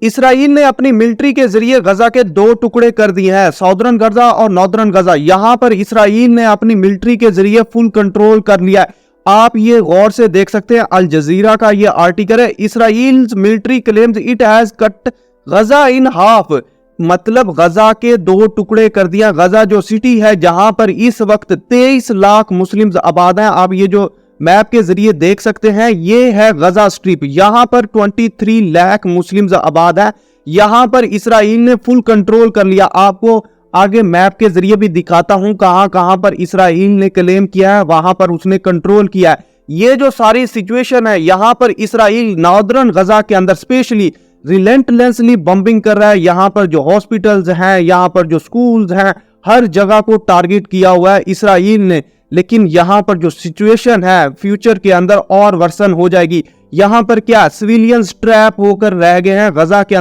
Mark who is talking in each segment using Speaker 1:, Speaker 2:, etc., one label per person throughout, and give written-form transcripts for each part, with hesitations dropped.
Speaker 1: Israel ने अपनी military के जरिए गजा के दो टुकड़े कर दिए हैं, साउदर्न गजा और नॉर्दर्न गजा। यहां पर इसराइल ने अपनी मिलिट्री के जरिए फुल कंट्रोल कर लिया है। आप ये गौर से देख सकते हैं, अल जजीरा का ये आर्टिकल है, Israel military claims it has cut Gaza in half, मतलब गजा के दो टुकड़े कर दिया। गजा जो सिटी है जहां पर इस वक्त 23 लाख मुस्लिम्स आबाद हैं, आप ये जो मैप के जरिए देख सकते हैं, ये है गजा स्ट्रिप। यहां पर 23 लाख मुस्लिम्स आबाद है। यहां पर इसराइल ने फुल कंट्रोल कर लिया। आपको आगे मैप के जरिए भी दिखाता हूं कहां कहां पर इसराइल ने क्लेम किया है, वहां पर उसने कंट्रोल किया है। ये जो सारी सिचुएशन है, यहां पर इसराइल नॉर्दर्न गजा के अंदर स्पेशली रिलेंटलेसली बम्बिंग कर रहा है। यहां पर जो हॉस्पिटल्स हैं, यहां पर जो स्कूल्स हैं, हर जगह को टारगेट किया हुआ है इसराइल ने। लेकिन यहां पर जो सिचुएशन है फ्यूचर के अंदर और वर्सन हो जाएगी। यहां पर क्या सिविलियंस ट्रैप होकर रह गए हैं गजा के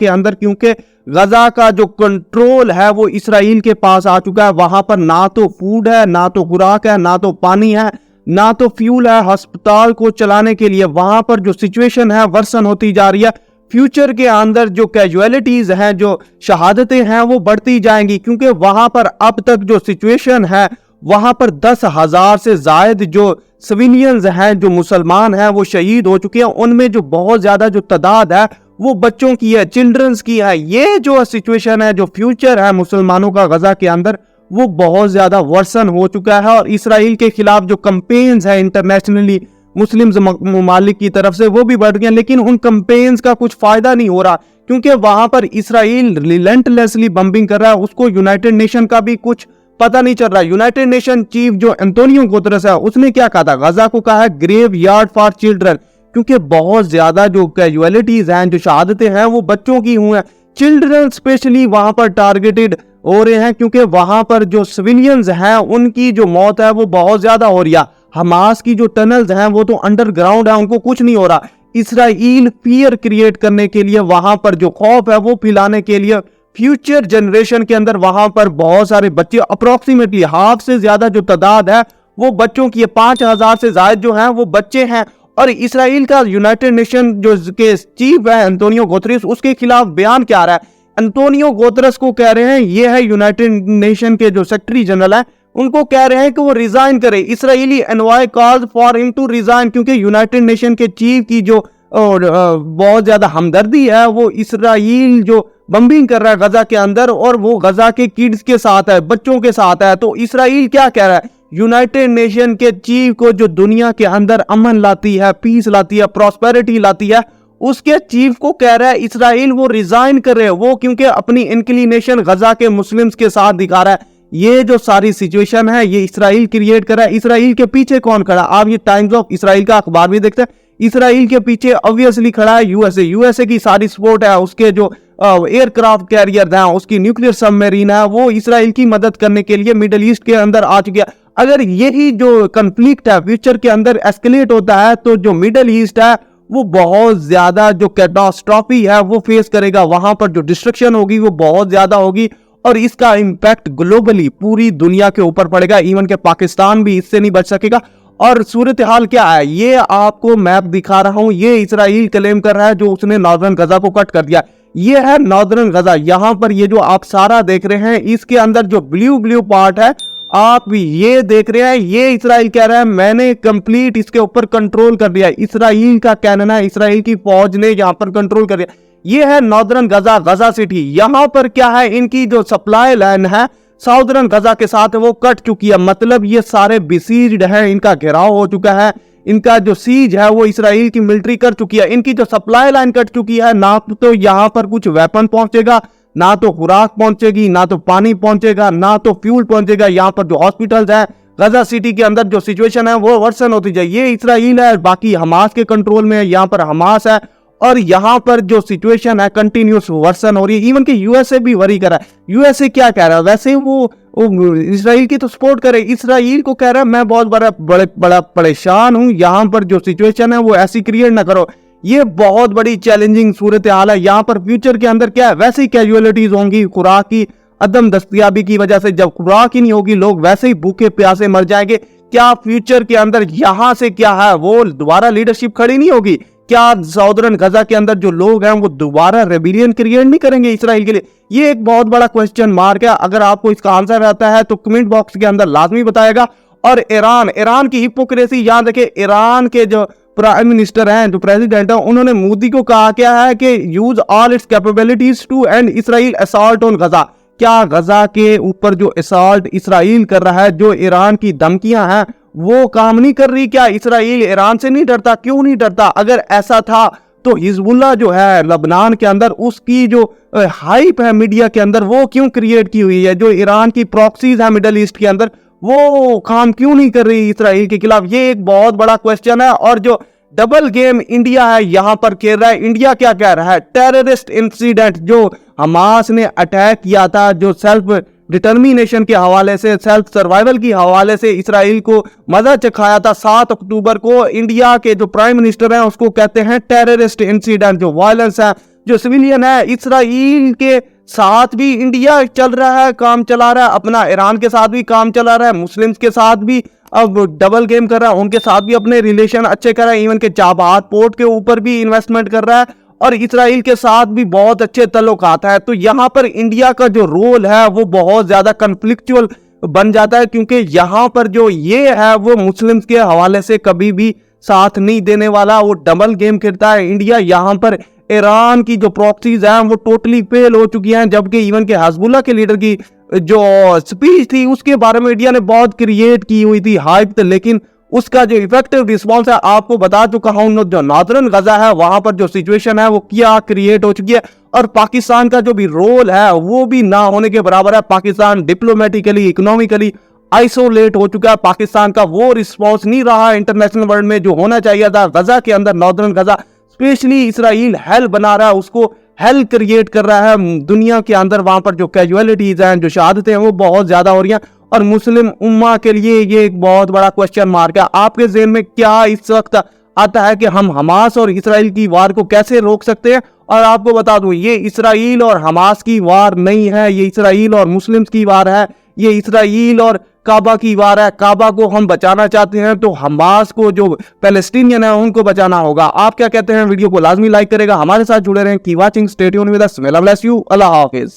Speaker 1: अंदर, क्योंकि गजा का जो कंट्रोल है वो इसराइल के पास आ चुका है। वहां पर ना तो फूड है, ना तो खुराक है, ना तो पानी है, ना तो फ्यूल है अस्पताल को चलाने के लिए। वहां पर जो सिचुएशन है वर्सन होती जा रही है। फ्यूचर के अंदर जो कैजुअलिटीज हैं, जो शहादतें हैं, वो बढ़ती जाएंगी, क्योंकि वहां पर अब तक जो सिचुएशन है वहां पर 10,000 से जायद जो सिविलियंस हैं, जो मुसलमान हैं, वो शहीद हो चुके हैं। उनमें जो बहुत ज्यादा जो तादाद है वो बच्चों की है, चिल्ड्रंस की है। ये जो सिचुएशन है, जो फ्यूचर है मुसलमानों का गजा के अंदर, वो बहुत ज्यादा वर्सन हो चुका है। और इसराइल के खिलाफ जो कंपेन्स है इंटरनेशनली मुस्लिम ममालिक की तरफ से, वो भी बढ़ गए। लेकिन उन कंपेन्स का कुछ फायदा नहीं हो रहा, क्योंकि वहां पर इसराइल रिलेंटलेसली बम्बिंग कर रहा है। उसको यूनाइटेड नेशन का भी कुछ पता नहीं चल रहा। यूनाइटेड नेशन चीफ जो एंटोनियो गुतेरेस है, उसने क्या कहा था, गजा को कहा है ग्रेव यार्ड फॉर चिल्ड्रन, क्योंकि बहुत ज्यादा जो कैजुअलिटीज हैं, जो शहादतें हैं, वो बच्चों की हुई हैं। चिल्ड्रन स्पेशली वहां पर टारगेटेड हो रहे हैं, क्योंकि वहां पर जो सिविलियंस हैं उनकी जो मौत है वो बहुत ज्यादा हो रही है। हमास की जो टनल्स हैं वो तो अंडरग्राउंड है, उनको कुछ नहीं हो रहा। इसराइल फियर क्रिएट करने के लिए, वहां पर जो खौफ है वो फैलाने के लिए, फ्यूचर जनरेशन के अंदर वहां पर बहुत सारे बच्चे, अप्रोक्सीमेटली हाफ से ज्यादा जो तादाद है वो बच्चों की है। 5,000 से ज्यादा जो हैं वो बच्चे हैं। और इसराइल का यूनाइटेड नेशन जो के चीफ है एंटोनियो गुतेरेस, उसके खिलाफ बयान क्या आ रहा है। एंटोनियो गुतेरेस को कह रहे हैं, ये है यूनाइटेड नेशन के जो सेक्रेटरी जनरल है, उनको कह रहे हैं कि वो रिजाइन करे। Israeli envoy calls for him to resign, क्योंकि यूनाइटेड नेशन के चीफ की जो बहुत ज्यादा हमदर्दी है, वो इसराइल जो बम्बिंग कर रहा है गजा के अंदर, और वो गजा के किड्स के साथ है, बच्चों के साथ है। तो इसराइल क्या कह रहा है, यूनाइटेड नेशन के चीफ को, जो दुनिया के अंदर अमन लाती है, पीस लाती है, प्रॉस्पेरिटी लाती है, उसके चीफ को कह रहा है इसराइल वो रिजाइन कर रहे हैं, वो क्योंकि अपनी इंक्लिनेशन गजा के मुस्लिम्स के साथ दिखा रहा है। ये जो सारी सिचुएशन है ये इसराइल क्रिएट कर रहा है। इसराइल के पीछे कौन खड़ा, आप ये टाइम्स ऑफ इसराइल का अखबार भी देखते हैं। इसराइल के पीछे ऑब्वियसली खड़ा है यूएसए की सारी सपोर्ट है। उसके जो एयरक्राफ्ट कैरियर हैं, उसकी न्यूक्लियर सबमरीन है, वो इसराइल की मदद करने के लिए मिडल ईस्ट के अंदर आ चुकी है। अगर यही जो कंफ्लिक्ट है फ्यूचर के अंदर एस्केलेट होता है, तो जो मिडल ईस्ट है वो बहुत ज्यादा जो कैटास्ट्रॉफी है वो फेस करेगा। वहां पर जो डिस्ट्रक्शन होगी वो बहुत ज्यादा होगी, और इसका इंपैक्ट ग्लोबली पूरी दुनिया के ऊपर पड़ेगा। इवन के पाकिस्तान भी इससे नहीं बच सकेगा। और सूरत हाल क्या है, ये आपको मैप दिखा रहा हूं। ये इसराइल क्लेम कर रहा है जो उसने नॉर्दर्न गजा को कट कर दिया। ये है नॉर्दर्न गजा। यहां पर ये जो आप सारा देख रहे हैं, इसके अंदर जो ब्लू पार्ट है आप ये देख रहे हैं, ये इसराइल कह रहा है मैंने कंप्लीट इसके ऊपर कंट्रोल कर लिया। इसराइल का कहना है, इसराइल की फौज ने यहां पर कंट्रोल कर लिया। ये है नॉर्दर्न गजा, गजा सिटी। यहां पर क्या है, इनकी जो सप्लाई लाइन है साउदर्न गजा के साथ वो कट चुकी है। मतलब ये सारे बिसीज्ड हैं, इनका घेराव हो चुका है, इनका जो सीज है वो इसराइल की मिलिट्री कर चुकी है। इनकी जो सप्लाई लाइन कट चुकी है, ना तो यहाँ पर कुछ वेपन पहुंचेगा, ना तो खुराक पहुंचेगी, ना तो पानी पहुंचेगा, ना तो फ्यूल पहुंचेगा। यहाँ पर जो हॉस्पिटल्स हैं गजा सिटी के अंदर, जो सिचुएशन है वो वर्सन होती जाए। ये इसराइल है, बाकी हमास के कंट्रोल में है। यहाँ पर हमास है, और यहां पर जो सिचुएशन है कंटिन्यूस वर्सन हो रही है। इवन कि यूएसए भी वरी कर रहा है। यूएसए क्या कह रहा है, वैसे वो इसराइल की तो सपोर्ट करे, इसराइल को कह रहा है मैं बहुत बड़ा परेशान हूं, यहां पर जो सिचुएशन है वो ऐसी क्रिएट ना करो। ये बहुत बड़ी चैलेंजिंग सूरत हाल है। यहाँ पर फ्यूचर के अंदर क्या है, वैसे ही कैजुअलिटीज होंगी खुराक की अदम दस्तयाबी की वजह से। जब खुराक ही नहीं होगी, लोग वैसे ही भूखे प्यासे मर जाएंगे। क्या फ्यूचर के अंदर यहां से क्या है, वो दोबारा लीडरशिप खड़ी नहीं होगी? क्या साउदर्न गजा के अंदर जो लोग हैं वो दोबारा रेबिलियन क्रिएट नहीं करेंगे इसराइल के लिए? ये एक बहुत बड़ा क्वेश्चन मार्क है। अगर आपको इसका आंसर आता है तो कमेंट बॉक्स के अंदर लाजमी बताएगा। और ईरान की हिपोक्रेसी, याद रखिए, ईरान के जो प्राइम मिनिस्टर हैं, जो प्रेसिडेंट है, उन्होंने मोदी को कहा क्या है कि use all its capabilities to end Israel assault on Gaza. क्या गजा के ऊपर जो असॉल्ट इसराइल कर रहा है, जो ईरान की धमकियां हैं, वो काम नहीं कर रही? क्या इसराइल ईरान से नहीं डरता? क्यों नहीं डरता? अगर ऐसा था तो हिजबुल्लाह जो है लबनान के अंदर, उसकी जो हाइप है मीडिया के अंदर, वो क्यों क्रिएट की हुई है? जो ईरान की प्रॉक्सीज है मिडल ईस्ट के अंदर, वो काम क्यों नहीं कर रही इसराइल के खिलाफ? ये एक बहुत बड़ा क्वेश्चन है। और जो डबल गेम इंडिया है यहां पर खेल रहा है, इंडिया क्या कह रहा है? टेररिस्ट इंसिडेंट जो हमास ने अटैक किया था, जो सेल्फ डिटर्मिनेशन के हवाले से, सेल्फ सर्वाइवल के हवाले से इसराइल को मजा चखाया था 7 अक्टूबर को, इंडिया के जो प्राइम मिनिस्टर हैं उसको कहते हैं टेररिस्ट इंसिडेंट। जो वायलेंस है, जो सिविलियन है, इसराइल के साथ भी इंडिया चल रहा है, काम चला रहा है अपना, ईरान के साथ भी काम चला रहा है, मुस्लिम्स के साथ भी अब डबल गेम कर रहा है, उनके साथ भी अपने रिलेशन अच्छे कर रहा है, इवन के चाबहार पोर्ट के ऊपर भी इन्वेस्टमेंट कर रहा है, और इसराइल के साथ भी बहुत अच्छे ताल्लुकात है। तो यहाँ पर इंडिया का जो रोल है वो बहुत ज्यादा कन्फ्लिक्चुअल बन जाता है, क्योंकि यहाँ पर जो ये है वो मुस्लिम्स के हवाले से कभी भी साथ नहीं देने वाला, वो डबल गेम खेलता है इंडिया। यहाँ पर ईरान की जो प्रॉक्सीज हैं वो टोटली फेल हो चुकी हैं, जबकि इवन के हिजबुल्लाह के लीडर की जो स्पीच थी उसके बारे में इंडिया ने बहुत क्रिएट की हुई थी हाइप, लेकिन उसका जो इफेक्टिव रिस्पॉन्स है आपको बता चुका हूं। जो नॉर्दर्न गजा है वहां पर जो सिचुएशन है वो क्या क्रिएट हो चुकी है, और पाकिस्तान का जो भी रोल है वो भी ना होने के बराबर है। पाकिस्तान डिप्लोमेटिकली, इकोनॉमिकली आइसोलेट हो चुका है। पाकिस्तान का वो रिस्पॉन्स नहीं रहा इंटरनेशनल वर्ल्ड में जो होना चाहिए था। गजा के अंदर, नॉर्दर्न गजा स्पेशली, इसराइल हेल बना रहा है, उसको हेल क्रिएट कर रहा है दुनिया के अंदर। वहां पर जो कैजुअलिटीज हैं, जो शहादतें हैं, वो बहुत ज्यादा हो रही हैं, और मुस्लिम उम्मा के लिए ये एक बहुत बड़ा क्वेश्चन मार्क है। आपके ज़हन में क्या इस वक्त आता है कि हम हमास और इसराइल की वार को कैसे रोक सकते हैं? और आपको बता दूं, ये इसराइल और हमास की वार नहीं है, ये इसराइल और मुस्लिम्स की वार है, ये इसराइल और काबा की वार है। काबा को हम बचाना चाहते हैं तो हमास को, जो पैलेस्टीनियन है, उनको बचाना होगा। आप क्या कहते हैं? वीडियो को लाजमी लाइक करेगा, हमारे साथ जुड़े रहें। Keep watching, stay tuned with us. may Allah bless you। Allah Hafiz.